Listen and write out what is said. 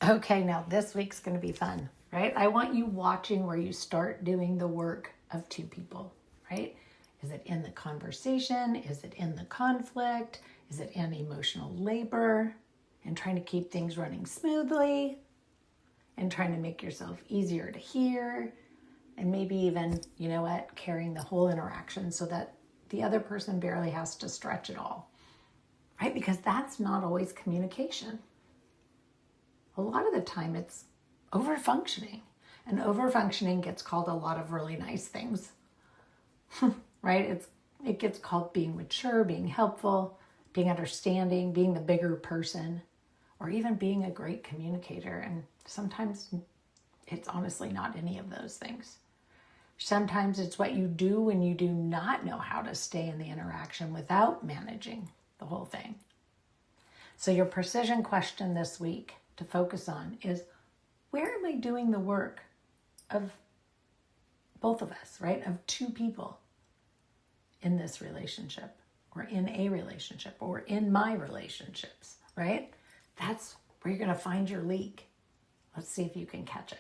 Okay, now this week's going to be fun, right? I want you watching where you start doing the work of two people, right? Is it in the conversation? Is it in the conflict? Is it in emotional labor and trying to keep things running smoothly and trying to make yourself easier to hear and maybe even, you know what, carrying the whole interaction so that the other person barely has to stretch it all, right? Because that's not always communication. A lot of the time it's overfunctioning, and overfunctioning gets called a lot of really nice things, right? It gets called being mature, being helpful, being understanding, being the bigger person, or even being a great communicator. And sometimes it's honestly not any of those things. Sometimes it's what you do when you do not know how to stay in the interaction without managing the whole thing. So your precision question this week to focus on is, where am I doing the work of both of us, right? Of two people in this relationship or in a relationship or in my relationships, right? That's where you're going to find your leak. Let's see if you can catch it.